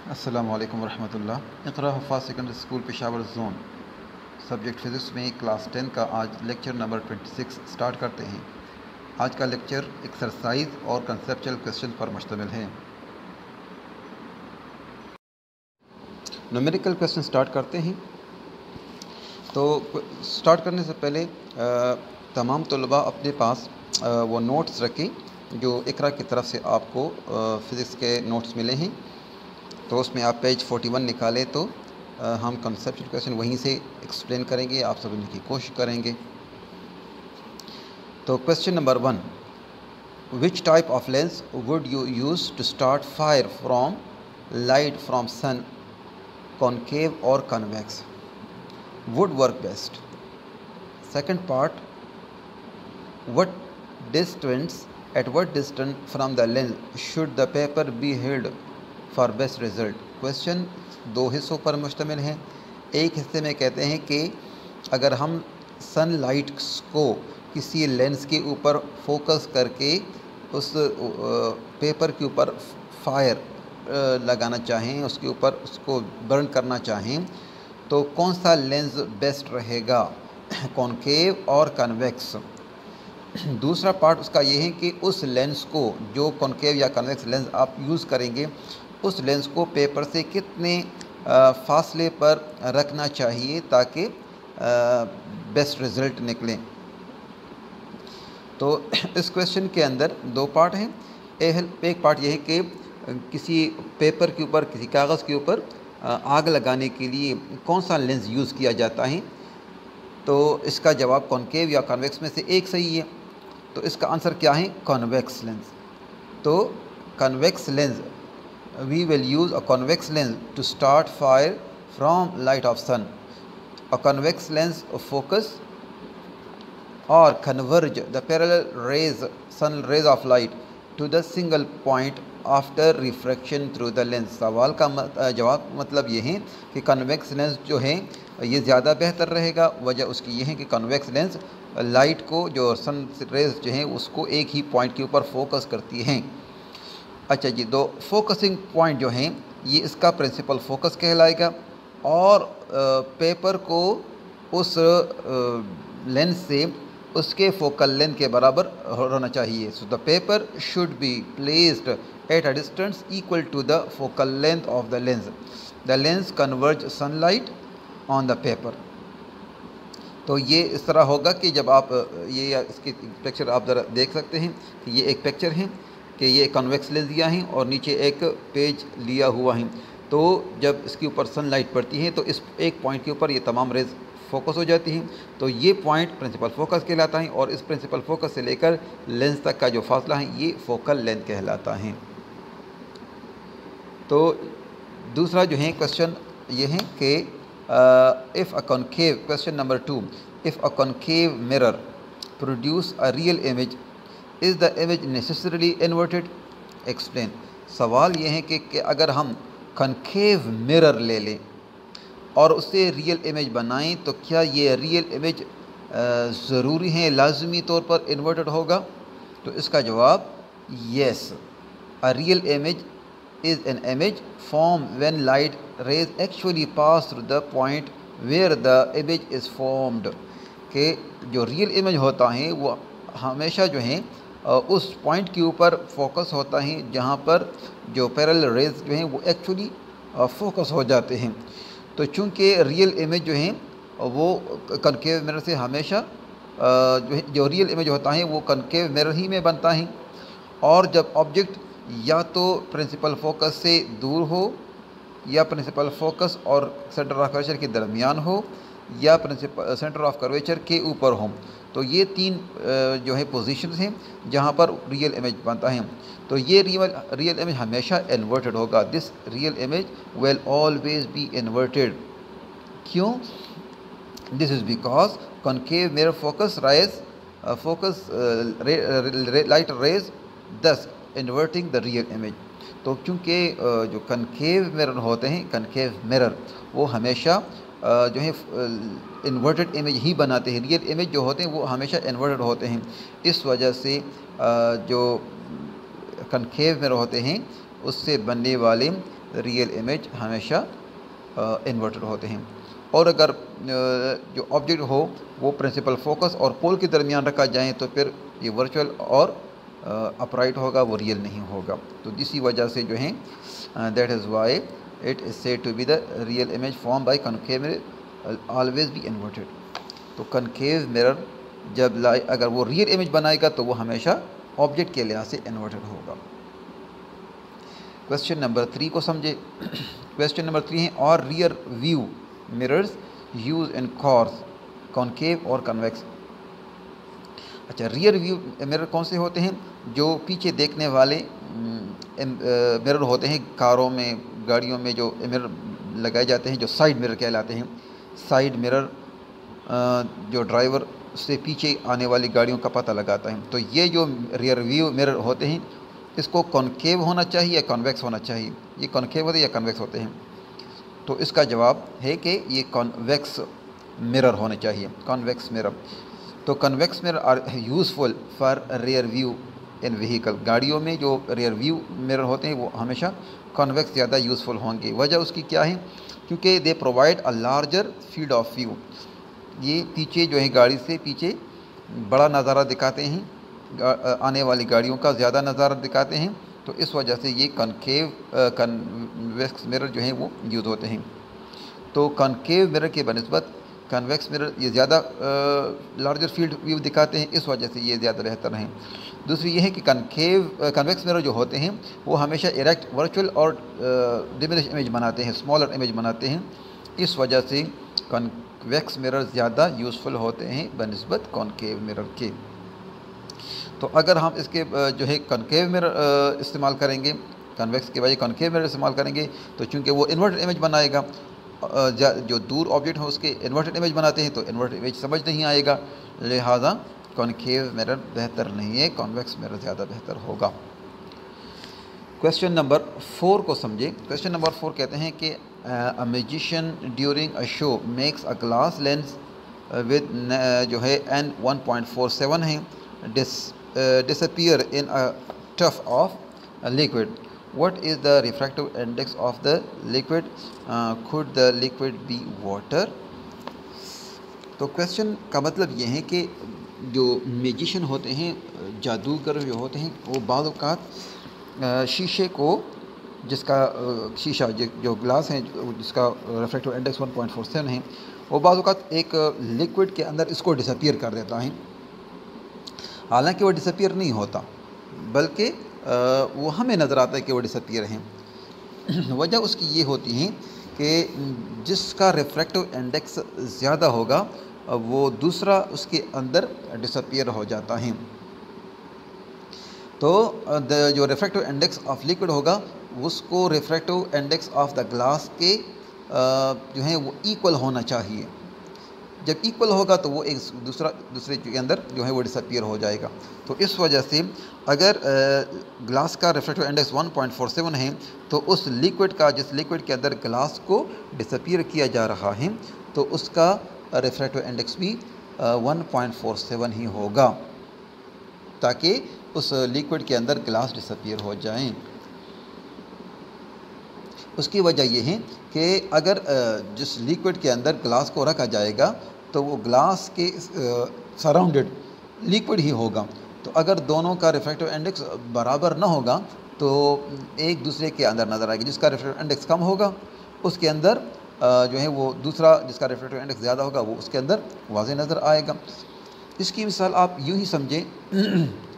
السلام علیکم ورحمۃ اللہ۔ Iqra Huffaz secondary school Peshawar zone subject physics میں کلاس 10 کا آج لیکچر نمبر 26 سٹارٹ کرتے ہیں۔ آج کا لیکچر ایکسرسائز اور کنسیپچل کویسچن پر مشتمل ہے۔ نومیریکل کویسچن سٹارٹ کرتے ہیں۔ تو سٹارٹ کرنے سے پہلے تمام طلباء اپنے پاس وہ نوٹس رکھیں جو اقرا کی طرف سے آپ کو فزکس کے نوٹس ملے ہیں۔ تو اس میں آپ پیج 41 نکالیں تو ہم کنسیپچل کویسچن وہیں سے ایکسپلین کریں گے، آپ سمجھنے کی کوشش کریں گے۔ تو question number 1، which type of lens would you use to start fire from light from sun, concave or convex would work best? Second part, what distance from the lens should the paper be held for best result? Question دو حصوں پر مشتمل ہے۔ ایک حصے میں کہتے ہیں کہ اگر ہم سن لائٹ کو کسی لینس کے اوپر فوکس کر کے اس پیپر کے اوپر فائر لگانا چاہیں، اس کے اوپر اس کو برن کرنا چاہیں تو کون سا لینز بیسٹ رہے گا، کانکیو اور کنویکس؟ دوسرا پارٹ اس کا یہ ہے کہ اس لینس کو جو کانکیو یا کنویکس لینز آپ یوز کریں گے اس لینس کو پیپر سے کتنے فاصلے پر رکھنا چاہیے تاکہ بیسٹ رزلٹ نکلیں۔ تو اس کویسچن کے اندر دو پارٹ ہیں۔ ایک پارٹ یہ ہے کہ کسی پیپر کے اوپر، کسی کاغذ کے اوپر آگ لگانے کے لیے کون سا لینس یوز کیا جاتا ہے، تو اس کا جواب کانکیو یا کنویکس میں سے ایک صحیح ہے۔ تو اس کا آنسر کیا ہے؟ Convex lens. تو convex lens, we will use a convex lens to start fire from light of sun. A convex lens focus or converge the parallel rays, sun rays of light to the single point after refraction through the lens۔ سوال کا جواب مطلب یہ ہے کہ convex lens جو ہے یہ زیادہ بہتر رہے گا۔ وجہ اس کی یہ ہے کہ کنویکس لینس لائٹ کو، جو سن ریز جو ہیں اس کو ایک ہی پوائنٹ کے اوپر فوکس کرتی ہیں۔ اچھا جی، دو فوکسنگ پوائنٹ جو ہیں یہ اس کا پرنسپل فوکس کہلائے گا، اور پیپر کو اس لینس سے اس کے فوکل لینتھ کے برابر ہونا چاہیے۔ So the paper should be placed at a distance equal to the focal length of the lens. The lens converge sun light on the paper. تو یہ اس طرح ہوگا کہ جب آپ یہ اس کی پکچر آپ ذرا دیکھ سکتے ہیں کہ یہ ایک پکچر ہے کہ یہ کنویکس لینس دیا ہے اور نیچے ایک پیج لیا ہوا ہے۔ تو جب اس کے اوپر سن لائٹ پڑتی ہے تو اس ایک پوائنٹ کے اوپر یہ تمام ریز فوکس ہو جاتی ہیں، تو یہ پوائنٹ پرنسپل فوکس کہلاتا ہے، اور اس پرنسپل فوکس سے لے کر لینس تک کا جو فاصلہ ہے یہ فوکل لینتھ کہلاتا ہے۔ تو دوسرا جو ہے کویسچن یہ ہے کہ if a concave, question number 2, if a concave mirror produce a real image, is the image necessarily inverted? Explain۔ سوال یہ ہے کہ اگر ہم کنکیو مرر لے لیں اور اس سے ریئل امیج بنائیں تو کیا یہ ریئل امیج ضروری ہے، لازمی طور پر انورٹڈ ہوگا؟ تو اس کا جواب yes. A real image is an image form when light rays actually pass through the point where the image is formed, کہ جو ریئل امیج ہوتا ہے وہ ہمیشہ جو ہیں اس پوائنٹ کے اوپر فوکس ہوتا ہے جہاں پر جو پیرل ریز جو ہیں وہ ایکچولی فوکس ہو جاتے ہیں۔ تو چونکہ ریئل امیج جو ہیں وہ کنکیو مرر سے ہمیشہ جو ریئل امیج ہوتا ہے وہ کنکیو مرر ہی میں بنتا ہے، اور جب آبجیکٹ یا تو پرنسپل فوکس سے دور ہو، یا پرنسپل فوکس اور سینٹر آف کرویچر کے درمیان ہو، یا سینٹر آف کرویچر کے اوپر ہو، تو یہ تین جو ہے پوزیشنز ہیں جہاں پر ریئل امیج بنتا ہے۔ تو یہ ریئل امیج ہمیشہ انورٹڈ ہوگا۔ This real image will always be inverted. کیوں؟ This is because concave mirror focus light rays thus inverting the real image۔ تو چونکہ جو کنکیو mirror ہوتے ہیں، کنکیو mirror وہ ہمیشہ جو ہے انورٹڈ امیج ہی بناتے ہیں، ریئل امیج جو ہوتے ہیں وہ ہمیشہ انورٹڈ ہوتے ہیں۔ اس وجہ سے جو کنکیو mirror ہوتے ہیں اس سے بننے والے ریئل امیج ہمیشہ انورٹڈ ہوتے ہیں. اور اگر جو آبجیکٹ ہو وہ پرنسپل فوکس اور پول کے درمیان رکھا جائیں تو پھر یہ ورچوئل اور اپرائٹ ہوگا, وہ ریئل نہیں ہوگا. تو اسی وجہ سے جو ہیں that is why it is said to be the real image form by concave mirror always be inverted. تو کنکیو مرر جب اگر وہ ریئل امیج بنائے گا تو وہ ہمیشہ آبجیکٹ کے لحاظ سے انورٹڈ ہوگا. کویسچن نمبر 3 کو سمجھے. کویسچن نمبر 3 ہے اور ریئر ویو mirrors یوز ان کارز کانکیو اور کنویکس. اچھا, ریئر ویو مرر کون سے ہوتے ہیں؟ جو پیچھے دیکھنے والے مرر ہوتے ہیں کاروں میں, گاڑیوں میں جو مرر لگائے جاتے ہیں جو سائیڈ مرر کہلاتے ہیں. سائیڈ مرر جو ڈرائیور سے پیچھے آنے والی گاڑیوں کا پتہ لگاتا ہے. تو یہ جو ریئر ویو مرر ہوتے ہیں اس کو کانکیو ہونا چاہیے یا کنویکس ہونا چاہیے؟ یہ کانکیو ہوتے ہیں یا کنویکس ہوتے ہیں؟ تو اس کا جواب ہے کہ یہ کنویکس مرر ہونے چاہیے, کنویکس مرر. تو convex mirror are useful for rear view in vehicle. گاڑیوں میں جو ریئر ویو مرر ہوتے ہیں وہ ہمیشہ کنویکس زیادہ یوزفل ہوں گے. وجہ اس کی کیا ہے؟ کیونکہ they provide a larger field of view. یہ پیچھے جو ہے گاڑی سے پیچھے بڑا نظارہ دکھاتے ہیں, آنے والی گاڑیوں کا زیادہ نظارہ دکھاتے ہیں. تو اس وجہ سے یہ کنویکس مرر جو ہیں وہ یوز ہوتے ہیں. تو کنکیو مرر کے بنسبت کنویکس مرر یہ زیادہ لارجر فیلڈ ویو دکھاتے ہیں, اس وجہ سے یہ زیادہ بہتر ہیں. دوسری یہ ہے کہ کنویکس مرر جو ہوتے ہیں وہ ہمیشہ ایریکٹ ورچوئل اور ڈیمینش امیج بناتے ہیں, اسمالر امیج بناتے ہیں. اس وجہ سے کنویکس مرر زیادہ یوزفل ہوتے ہیں بنسبت کانکیو مرر کے. تو اگر ہم اس کے جو ہے کنکیو مرر استعمال کریں گے, کنویکس کے بجائے کنکیو مرر استعمال کریں گے تو چونکہ وہ انورٹڈ امیج بنائے گا, جو دور آبجیکٹ ہو اس کے انورٹڈ امیج بناتے ہیں تو انورٹڈ امیج سمجھ نہیں آئے گا, لہٰذا کنکیو مرر بہتر نہیں ہے, کنویکس مرر زیادہ بہتر ہوگا. کویسچن نمبر 4 کو سمجھے. کویسچن نمبر 4 کہتے ہیں کہ a musician during a show makes a glass lens with جو ہے n1.47 ہے disappear in a tuff of liquid. What is the refractive index of the liquid? Could the liquid be water? تو question کا مطلب یہ ہے کہ جو میوزیشین ہوتے ہیں, جادوگر جو ہوتے ہیں, وہ بعض اوقات شیشے کو, جس کا شیشہ جو گلاس ہیں جس کا ریفریکٹیو انڈیکس 1.47 ہے, وہ بعض اوقات ایک لیکوڈ کے اندر اس کو ڈسپیئر کر دیتا ہے. حالانکہ وہ ڈسپیئر نہیں ہوتا بلکہ وہ ہمیں نظر آتا ہے کہ وہ ڈسپیئر ہیں. وجہ اس کی یہ ہوتی ہے کہ جس کا ریفریکٹیو انڈیکس زیادہ ہوگا وہ دوسرا اس کے اندر ڈسپیئر ہو جاتا ہے. تو جو ریفریکٹیو انڈیکس آف لیکوڈ ہوگا اس کو refractive index of the glass کے جو ہیں وہ ایکول ہونا چاہیے. جب ایکول ہوگا تو وہ ایک دوسرے کے اندر جو ہے وہ ڈسپیئر ہو جائے گا. تو اس وجہ سے اگر گلاس کا ریفریکٹیو انڈیکس 1.47 ہے تو اس لیکوڈ کا, جس لیکوڈ کے اندر گلاس کو ڈسپیئر کیا جا رہا ہے, تو اس کا ریفریکٹیو انڈیکس بھی 1.47 ہی ہوگا تاکہ اس لیکوڈ کے اندر گلاس ڈسپیئر ہو جائیں. اس کی وجہ یہ ہے کہ اگر جس لیکوڈ کے اندر گلاس کو رکھا جائے گا تو وہ گلاس کے سراؤنڈڈ لیکوڈ ہی ہوگا. تو اگر دونوں کا ریفریکٹیو انڈیکس برابر نہ ہوگا تو ایک دوسرے کے اندر نظر آئے گا. جس کا ریفریکٹیو انڈیکس کم ہوگا اس کے اندر جو ہے وہ دوسرا جس کا ریفریکٹیو انڈیکس زیادہ ہوگا وہ اس کے اندر واضح نظر آئے گا. اس کی مثال آپ یوں ہی سمجھیں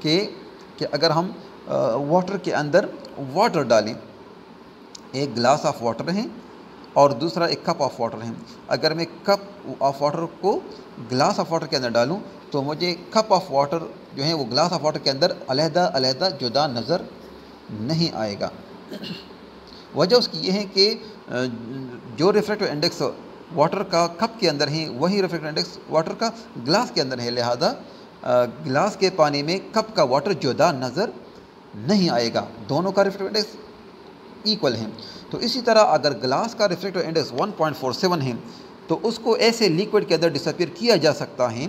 کہ اگر ہم واٹر کے اندر واٹر ڈالیں, ایک گلاس آف واٹر ہے اور دوسرا ایک کپ آف واٹر ہے. اگر میں کپ آف واٹر کو گلاس آف واٹر کے اندر ڈالوں تو مجھے کپ آف واٹر جو ہے وہ گلاس آف واٹر کے اندر علیحدہ جدا نظر نہیں آئے گا. وجہ اس کی یہ ہے کہ جو ریفریکٹیو انڈیکس واٹر کا کپ کے اندر ہے وہی ریفریکٹیو انڈیکس واٹر کا گلاس کے اندر ہے, لہذا گلاس کے پانی میں کپ کا واٹر جدا نظر نہیں آئے گا. دونوں کا ریفریکٹیو انڈیکس ایکول ہیں. تو اسی طرح اگر گلاس کا ریفریکٹیو انڈیکس 1.47 ہے تو اس کو ایسے لیکوڈ کے اندر ڈسپیئر کیا جا سکتا ہے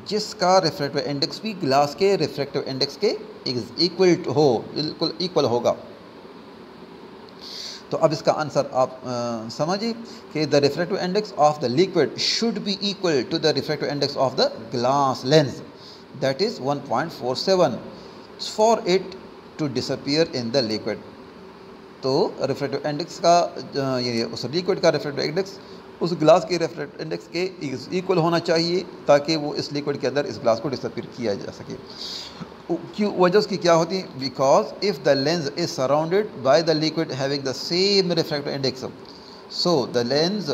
جس کا ریفریکٹیو انڈیکس بھی گلاس کے ریفریکٹیو انڈیکس کے ایکول ہو, بالکل ایکول ہوگا. تو اب اس کا آنسر آپ سمجھیں کہ the refractive index of the liquid should be equal to the refractive index of the glass lens, that is 1.47 for it to disappear in the liquid. تو ریفریکٹو انڈیکس کا اس لیکوڈ کا ریفریکٹو انڈیکس اس glass کے ریفریکٹو index کے equal ہونا چاہیے تاکہ وہ اس liquid کے اندر اس گلاس کو ڈسپیئر کیا جا سکے. کیوں وجہ اس کی کیا ہوتی ہے؟ Because if the lens is surrounded by the liquid having the same refractive index, so the lens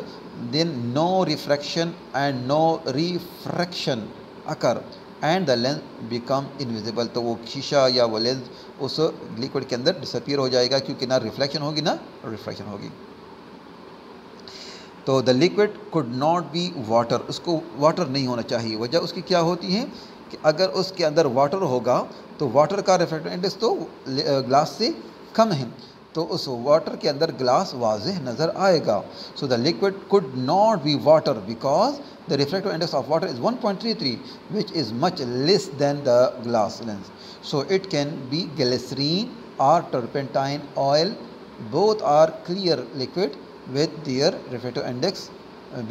then no refraction and no refraction occur and the lens become invisible. تو وہ شیشہ یا وہ لینس اس لیکوڈ کے اندر disappear ہو جائے گا کیونکہ نہ reflection ہوگی نہ ریفریکشن ہوگی. تو the liquid could not be water, اس کو واٹر نہیں ہونا چاہیے. وجہ اس کی کیا ہوتی ہے کہ اگر اس کے اندر واٹر ہوگا تو واٹر کا ریفریکٹو انڈیکس تو گلاس سے کم ہے، تو اس واٹر کے اندر گلاس واضح نظر آئے گا. So the liquid could not be water because the refractive index of water is 1.33 which is much less than the glass lens. So it can be glycerine or turpentine oil, both are clear liquid with their refractive index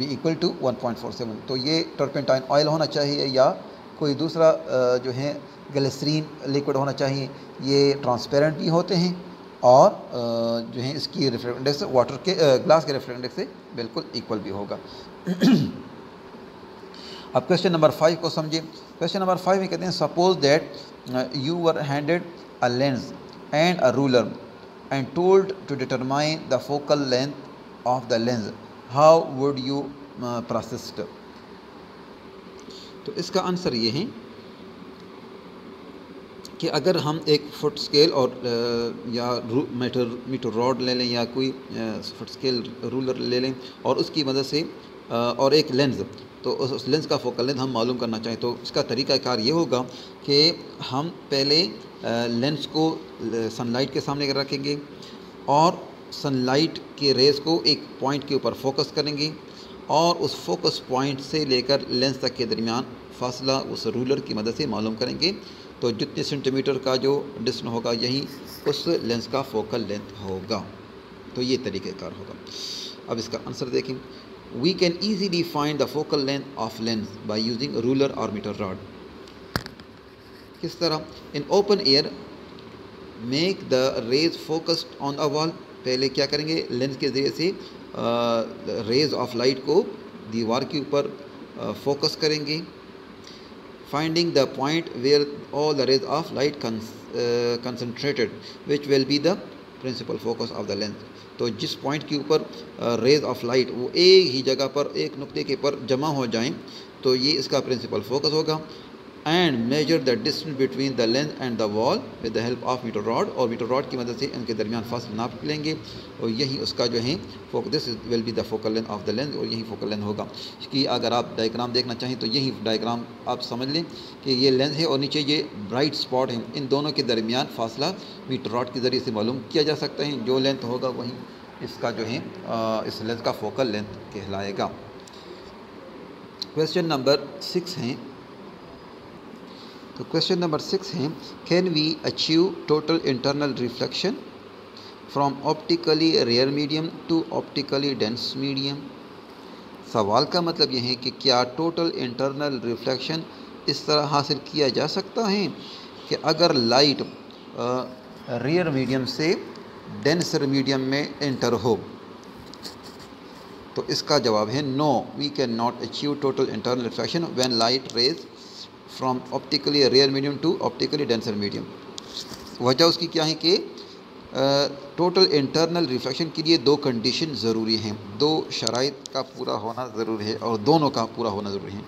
be equal to 1.47. تو یہ turpentine oil ہونا چاہیے یا کوئی دوسرا جو ہے glycerine liquid ہونا چاہیے. یہ ٹرانسپیرنٹ بھی ہوتے ہیں اور جو ہے اس کی ریفریکٹیو انڈیکس واٹر کے گلاس کے ریفریکٹیو انڈیکس سے بالکل ایکول بھی ہوگا. اب کویشچن نمبر 5 کو سمجھیں. کویشچن نمبر 5 میں کہتے ہیں suppose that you were handed a lens and a ruler and told to determine the focal length of the lens, how would you proceed. تو اس کا آنسر یہ ہے کہ اگر ہم ایک فٹ اسکیل اور یا میٹر راڈ لے لیں یا کوئی فٹ اسکیل رولر لے لیں اور اس کی مدد سے اور ایک لینس، تو اس لینس کا فوکل لینتھ ہم معلوم کرنا چاہیں تو اس کا طریقہ کار یہ ہوگا کہ ہم پہلے لینس کو سن لائٹ کے سامنے رکھیں گے اور سن لائٹ کے ریز کو ایک پوائنٹ کے اوپر فوکس کریں گے اور اس فوکس پوائنٹ سے لے کر لینس تک کے درمیان فاصلہ اس رولر کی مدد سے معلوم کریں گے. تو جتنے سینٹی میٹر کا جو ڈسٹنس ہوگا یہی اس لینس کا فوکل لینتھ ہوگا. تو یہ طریقہ کار ہوگا. اب اس کا آنسر دیکھیں. We can easily find the focal length of lens by using a ruler or meter rod. کس طرح؟ In open air, make the rays focused on a wall. پہلے کیا کریں گے؟ لینس کے ذریعے سے ریز آف لائٹ کو دیوار کے اوپر فوکس کریں گے. Finding the point where all the rays of light concentrated, which will be the principal focus of the lens. تو جس پوائنٹ کے اوپر ریز آف لائٹ وہ ایک ہی جگہ پر ایک نقطے کے پر جمع ہو جائیں تو یہ اس کا پرنسپل فوکس ہوگا. And measure the distance between the lens and the wall with the help of metre rod, اور میٹر راڈ کی مدد سے ان کے درمیان فاصلہ ناپ لیں گے اور یہی اس کا جو ہے this will be the focal length of the lens, اور یہی فوکل لینتھ ہوگا. کہ اگر آپ ڈائیگرام دیکھنا چاہیں تو یہی ڈائیگرام آپ سمجھ لیں کہ یہ لینس ہے اور نیچے یہ برائٹ اسپاٹ ہیں، ان دونوں کے درمیان فاصلہ میٹر راڈ کے ذریعے سے معلوم کیا جا سکتا ہے. جو لینتھ ہوگا وہی اس کا جو ہے اس لینس کا فوکل لینتھ کہلائے گا. کویشچن نمبر 6 ہیں. تو کویشچن نمبر 6 ہے can we achieve total internal reflection from optically rare medium to optically dense medium. سوال کا مطلب یہ ہے کہ کیا ٹوٹل انٹرنل ریفلیکشن اس طرح حاصل کیا جا سکتا ہے کہ اگر لائٹ ریئر میڈیم سے ڈینسر میڈیم میں انٹر ہو. تو اس کا جواب ہے no, we can not achieve total internal reflection when light rays from optically rare medium to optically denser medium. وجہ اس کی کیا ہے کہ ٹوٹل انٹرنل ریفلیکشن کے لیے دو کنڈیشن ضروری ہیں، دو شرائط کا پورا ہونا ضروری ہے اور دونوں کا پورا ہونا ضروری ہے.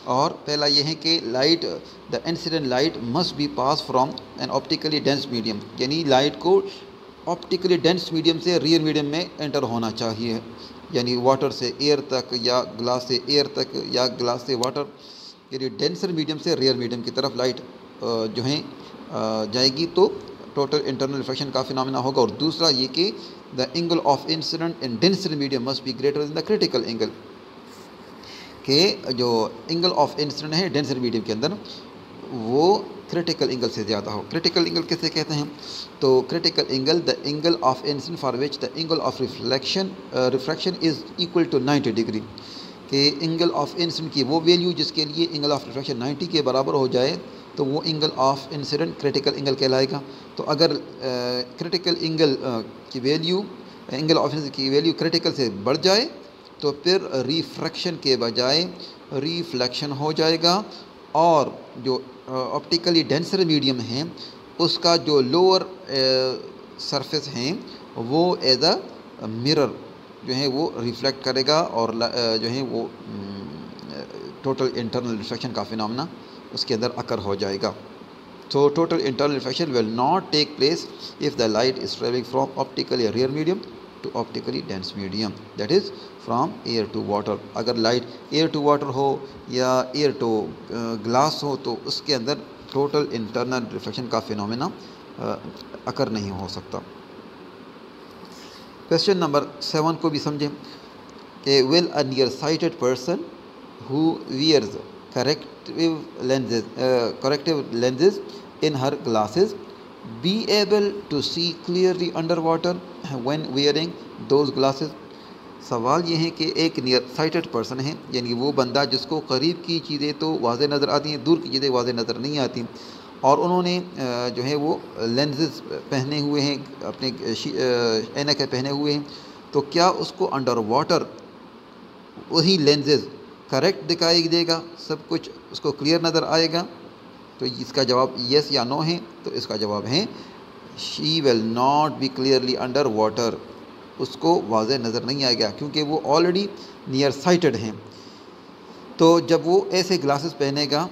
اور پہلا یہ ہے کہ light the incident light must be pass from an optically dense medium, یعنی لائٹ کو آپٹیکلی ڈینس میڈیم سے ریئر میڈیم میں انٹر ہونا چاہیے، یعنی واٹر سے ایئر تک یا گلاس سے ایئر تک یا گلاس سے واٹر، یعنی ڈینسر میڈیم سے ریئر میڈیم کی طرف لائٹ جو ہے جائے گی تو ٹوٹل انٹرنل ریفلیکشن کا فینامنا ہوگا. اور دوسرا یہ کہ the angle of incident in denser medium must be greater than the critical angle, کہ جو اینگل آف انسیڈنٹ ہے ڈینسر میڈیم کے اندر وہ کرٹیکل اینگل سے زیادہ ہو. کرٹیکل اینگل کسے کہتے ہیں؟ تو critical angle the angle of incidence for which the angle of refraction is equal to 90 degree. کہ اینگل آف انسیڈنٹ کی وہ ویلیو جس کے لیے اینگل آف ریفریکشن 90 کے برابر ہو جائے تو وہ angle of incident critical angle کہلائے گا. تو اگر کرٹیکل اینگل کی ویلیو اینگل آف انسیڈنٹ کی ویلیو کرٹیکل سے بڑھ جائے تو پھر ریفریکشن کے بجائے ریفلیکشن ہو جائے گا، اور جو آپٹیکلی ڈینسر میڈیم ہیں اس کا جو لوور سرفیس ہیں وہ ایز اے مرر جو ہے وہ ریفلیکٹ کرے گا، اور جو ہے وہ ٹوٹل انٹرنل ریفلیکشن کا فینامنا اس کے اندر اکر ہو جائے گا. So total internal reflection will not take place if the light is traveling from optically rare medium to optically dense medium, that is from air to water. اگر light year to water ہو یا year to glass ہو تو اس کے اندر total internal reflection کا phenomena اکر نہیں ہو سکتا. Question number 7 کو بھی سمجھیں کہ will a near sighted person who wears corrective lenses in her glasses be able to see clearly underwater when wearing those glasses. سوال یہ ہے کہ ایک نیئر سائٹڈ پرسن ہے، یعنی وہ بندہ جس کو قریب کی چیزیں تو واضح نظر آتی ہیں، دور کی چیزیں واضح نظر نہیں آتی، اور انہوں نے جو ہے وہ لینزز پہنے ہوئے ہیں، اپنے اینکیں پہنے ہوئے ہیں، تو کیا اس کو انڈر واٹر وہی لینزز کریکٹ دکھائی دے گا، سب کچھ اس کو کلیئر نظر آئے گا؟ تو اس کا جواب یس یا نو ہے. تو اس کا جواب ہے she will not be clearly under water, اس کو واضح نظر نہیں آئے گا کیونکہ وہ آلریڈی نیئر سائٹڈ ہیں. تو جب وہ ایسے گلاسز پہنے گا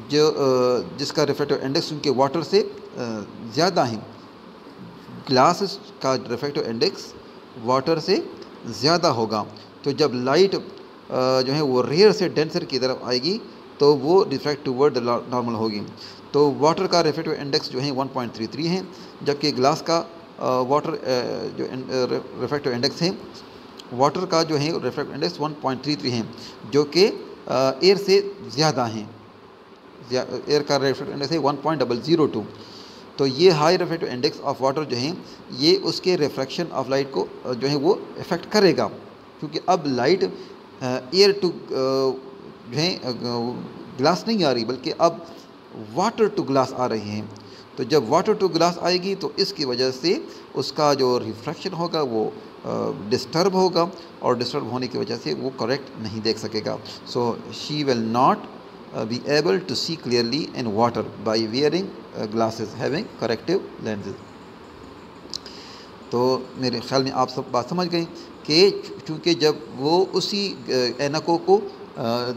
جس کا ریفریکٹیو انڈیکس ان کے واٹر سے زیادہ ہیں، گلاسز کا ریفریکٹیو انڈیکس واٹر سے زیادہ ہوگا، تو جب لائٹ جو ہے وہ ریئر سے ڈینسر کی طرف آئے گی تو وہ ریفریکٹ ٹوورڈ نارمل ہوگی. تو واٹر کا ریفریکٹیو انڈیکس جو ہے 1.33 ہے، جبکہ گلاس کا واٹر جو ریفریکٹیو انڈیکس ہے، واٹر کا جو ہے ریفریکٹیو انڈیکس 1.33 ہیں، جو کہ ایئر سے زیادہ ہیں. ایئر کا ریفریکٹیو انڈیکس ہے 1.002. تو یہ high refractive index of water جو ہیں یہ اس کے ریفریکشن آف لائٹ کو جو ہے وہ افیکٹ کرے گا، کیونکہ اب لائٹ ایئر ٹو جو ہے گلاس نہیں آ رہی بلکہ اب واٹر ٹو گلاس آ رہی ہیں. تو جب واٹر ٹو گلاس آئے گی تو اس کی وجہ سے اس کا جو ریفریکشن ہوگا وہ ڈسٹرب ہوگا، اور ڈسٹرب ہونے کی وجہ سے وہ کریکٹ نہیں دیکھ سکے گا. So she will not be able to see clearly in water by wearing glasses having corrective lenses. تو میرے خیال میں آپ سب بات سمجھ گئیں کہ چونکہ جب وہ اسی اینکوں کو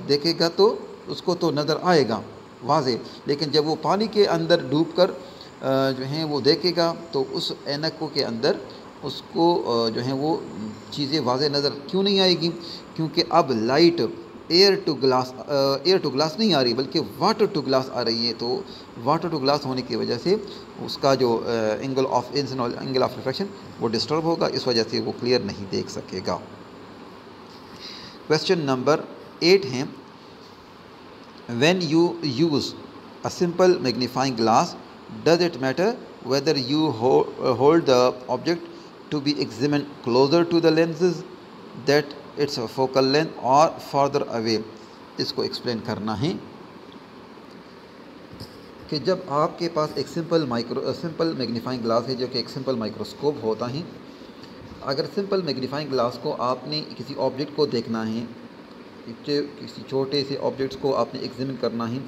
دیکھے گا تو اس کو تو نظر آئے گا واضح، لیکن جب وہ پانی کے اندر ڈوب کر جو ہیں وہ دیکھے گا تو اس اینکوں کے اندر اس کو جو ہیں وہ چیزیں واضح نظر کیوں نہیں آئے گی؟ کیونکہ اب لائٹ ایئر ٹو گلاس نہیں آ رہی بلکہ واٹر ٹو گلاس آ رہی ہے. تو واٹر ٹو گلاس ہونے کی وجہ سے اس کا جو اینگل آف انسیڈنٹ اور اینگل آف ریفریکشن وہ ڈسٹرب ہوگا، اس وجہ سے وہ کلیئر نہیں دیکھ سکے گا. کویشچن نمبر 8 ہے when you use a simple magnifying glass does it matter whether you hold the object to be examined closer to the lenses that its focal length or farther away؟ اس کو explain کرنا ہے کہ جب آپ کے پاس ایک simple magnifying glass ہے جو کہ ایک سمپل مائکروسکوپ ہوتا ہے، اگر سمپل میگنیفائنگ گلاس کو آپ نے کسی آبجیکٹ کو دیکھنا ہے، کسی چھوٹے سے آبجیکٹس کو آپ نے ایگزامن کرنا ہے،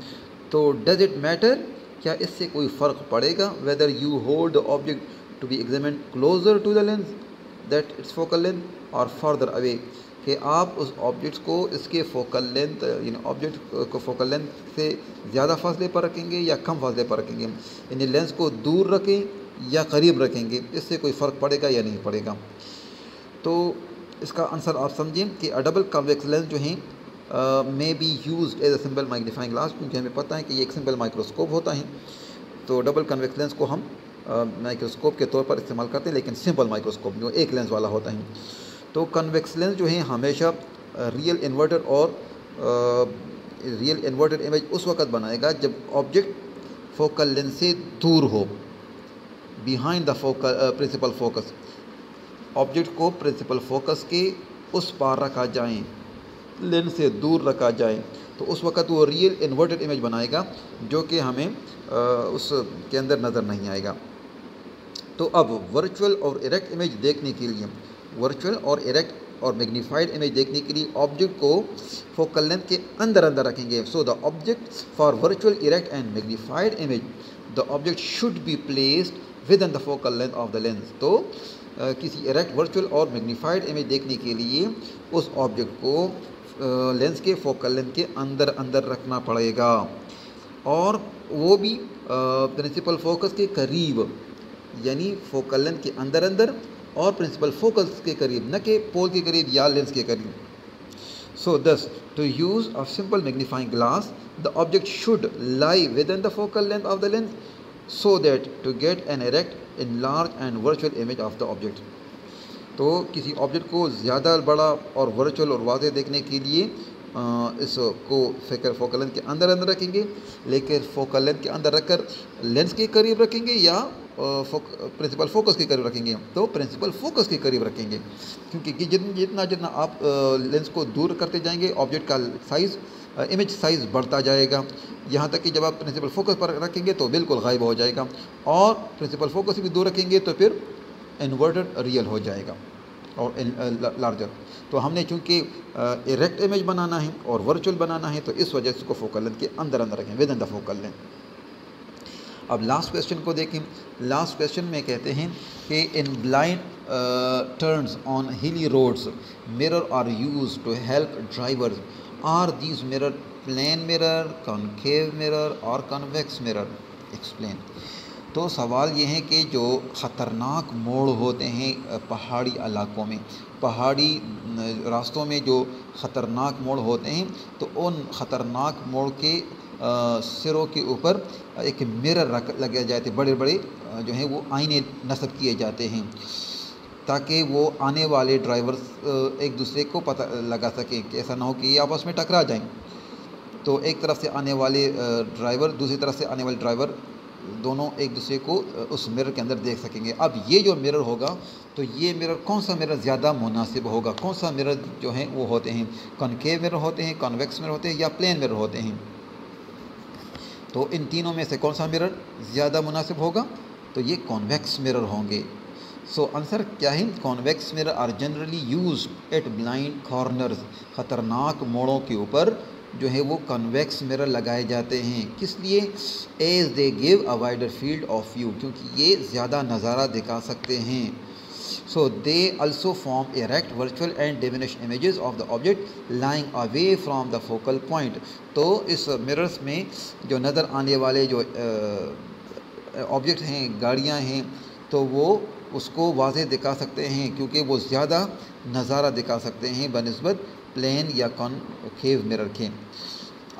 تو ڈز اٹ میٹر، کیا اس سے کوئی فرق پڑے گا whether you hold the object to be examined closer to the lens that its focal length اور فردر اوے، کہ آپ اس آبجیکٹس کو اس کے فوکل لینتھ یعنی آبجیکٹ کو فوکل لینتھ سے زیادہ فاصلے پر رکھیں گے یا کم فاصلے پر رکھیں گے، یعنی لینس کو دور رکھیں یا قریب رکھیں گے، اس سے کوئی فرق پڑے گا یا نہیں پڑے گا؟ تو اس کا آنسر آپ سمجھیں کہ ڈبل کنویکس لینس جو ہیں may be used as a simple magnifying glass، کیونکہ ہمیں پتہ ہے کہ یہ ایک سمپل مائکروسکوپ ہوتا ہے، تو ڈبل کنویکس لینس کو ہم مائکروسکوپ کے طور پر استعمال کرتے ہیں، لیکن سمپل مائکروسکوپ جو ایک لینس والا ہوتا ہے. تو کنویکس لینس جو ہیں ہمیشہ ریئل انورٹڈ امیج اس وقت بنائے گا جب آبجیکٹ فوکل لینس سے دور ہو، behind the principal focus, object کو پرنسپل فوکس کے اس پار رکھا جائیں، لینس سے دور رکھا جائے، تو اس وقت وہ ریئل انورٹڈ امیج بنائے گا جو کہ ہمیں اس کے اندر نظر نہیں آئے گا۔ تو اب ورچوئل اور ایریکٹ امیج دیکھنے کے لیے، ورچوئل اور ایریکٹ اور میگنیفائڈ امیج دیکھنے کے لیے آبجیکٹ کو فوکل لینتھ کے اندر رکھیں گے۔ So the object for virtual erect and magnified image, the object should be placed within the focal length of the lens. تو کسی ایریکٹ، ورچوئل اور میگنیفائڈ امیج دیکھنے کے لیے اس آبجیکٹ کو لینس کے فوکل لینتھ کے اندر رکھنا پڑے گا، اور وہ بھی پرنسپل فوکس کے قریب، یعنی فوکل لینتھ کے اندر اور پرنسپل فوکس کے قریب، نہ کہ پول کے قریب یا لینس کے قریب۔ سو thus to use a simple magnifying glass, the object should lie within the focal length of the lens so that to get an erect, enlarged and virtual image of the object۔ تو کسی object کو زیادہ بڑا اور virtual اور واضح دیکھنے کے لیے اس کو فوکل لینتھ کے اندر رکھیں گے، لیکن فوکل لینتھ کے اندر رکھ کر لینس کے قریب رکھیں گے یا پرنسپل فوکس کے قریب رکھیں گے؟ تو پرنسپل فوکس کے قریب رکھیں گے، کیونکہ جتنا آپ لینس کو دور کرتے جائیں گے آبجیکٹ کا سائز، امیج سائز بڑھتا جائے گا، یہاں تک کہ جب آپ پرنسپل فوکس پر رکھیں گے تو بالکل غائب ہو جائے گا، اور پرنسپل فوکس سے بھی دور رکھیں گے تو پھر انورٹڈ ریئل ہو جائے گا اور لارجر۔ تو ہم نے چونکہ ایریکٹ امیج بنانا ہے اور ورچوئل بنانا ہے، تو اس وجہ سے اس کو فوکل لینتھ کے اندر رکھیں، within the focal length. اب لاسٹ کویشچن کو دیکھیں۔ لاسٹ کویشچن میں کہتے ہیں کہ in blind turns on hilly roads mirror are used to help drivers. Are these mirror plane mirror, concave mirror or convex mirror? Explain. تو سوال یہ ہے کہ جو خطرناک موڑ ہوتے ہیں پہاڑی علاقوں میں، پہاڑی راستوں میں جو خطرناک موڑ ہوتے ہیں، تو ان خطرناک موڑ کے سروں کے اوپر ایک مرر لگے جاتے، بڑے بڑے جو ہیں وہ آئینے نصب کیے جاتے ہیں، تاکہ وہ آنے والے ڈرائیورز ایک دوسرے کو پتہ لگا سکیں کہ ایسا نہ ہو کہ یہ آپس میں ٹکرا جائیں۔ تو ایک طرف سے آنے والے ڈرائیور، دوسری طرف سے آنے والے ڈرائیور، دونوں ایک دوسرے کو اس مرر کے اندر دیکھ سکیں گے۔ اب یہ جو مرر ہوگا، تو یہ مرر کون سا مرر زیادہ مناسب ہوگا؟ کون سا مرر جو ہیں وہ ہوتے ہیں کنکیو مرر ہوتے ہیں، کنویکس مرر ہوتے ہیں یا پلین مرر ہوتے ہیں؟ تو ان تینوں میں سے کون سا مرر زیادہ مناسب ہوگا؟ تو یہ کنویکس مرر ہوں گے۔ سو آنسر کیا ہے؟ Convex mirror are generally used at blind corners, خطرناک موڑوں کے اوپر جو ہے وہ کنویکس مرر لگائے جاتے ہیں۔ کس لیے؟ As they give a wider field of view, کیونکہ یہ زیادہ نظارہ دکھا سکتے ہیں۔ So they also form erect virtual and diminished images of the object lying away from the focal point. تو اس مررس میں جو نظر آنے والے جو آبجیکٹ ہیں، گاڑیاں ہیں، تو وہ اس کو واضح دکھا سکتے ہیں، کیونکہ وہ زیادہ نظارہ دکھا سکتے ہیں بنسبت پلین یا کنکیو مرر کے۔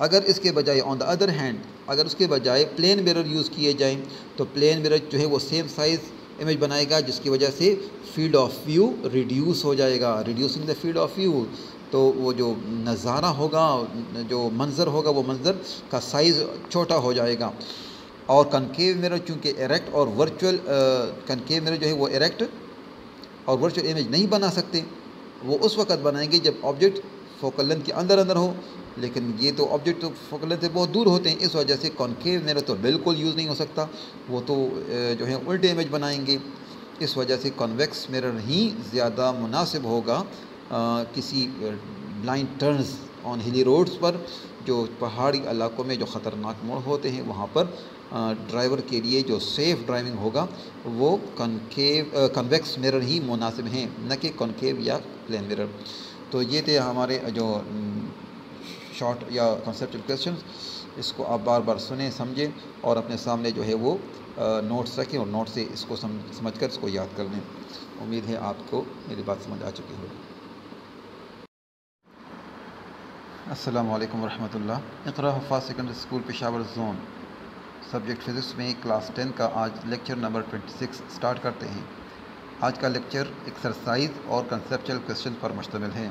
اگر اس کے بجائے آن دا ادر ہینڈ، اگر اس کے بجائے پلین مرر یوز کیے جائیں، تو پلین مرر جو ہے وہ سیم سائز امیج بنائے گا، جس کی وجہ سے فیلڈ آف ویو ریڈیوس ہو جائے گا، reducing the field of view. تو وہ جو نظارہ ہوگا، جو منظر ہوگا، وہ منظر کا سائز چھوٹا ہو جائے گا۔ اور کنکیو مرر چونکہ ایریکٹ اور ورچوئل، کنکیو مرر جو ہے وہ ایریکٹ اور ورچوئل امیج نہیں بنا سکتے، وہ اس وقت بنائیں گے جب آبجیکٹ فوکل لینتھ کے اندر ہو، لیکن یہ تو آبجیکٹ تو فوکل لینتھ سے بہت دور ہوتے ہیں، اس وجہ سے کنکیو مرر تو بالکل یوز نہیں ہو سکتا، وہ تو جو ہے الٹے امیج بنائیں گے۔ اس وجہ سے کنویکس مرر ہی زیادہ مناسب ہوگا کسی blind turns on hilly roads پر، جو پہاڑی علاقوں میں جو خطرناک موڑ ہوتے ہیں، وہاں پر ڈرائیور کے لیے جو سیف ڈرائیونگ ہوگا وہ کنویکس مرر ہی مناسب ہیں، نہ کہ کنکیو یا پلین مرر۔ تو یہ تھے ہمارے جو شارٹ یا کنسیپچل کویسچنز۔ اس کو آپ بار بار سنیں، سمجھیں اور اپنے سامنے جو ہے وہ نوٹس رکھیں، اور نوٹ سے اس کو سمجھ کر اس کو یاد کر لیں۔ امید ہے آپ کو میری بات سمجھ آ چکی ہوگی۔ السلام علیکم ورحمۃ اللہ۔ Iqra Huffaz secondary school Peshawar zone, subject physics میں کلاس 10 کا آج لیکچر نمبر 26 سٹارٹ کرتے ہیں۔ آج کا لیکچر ایکسرسائز اور کنسیپچل کویسچن پر مشتمل ہے۔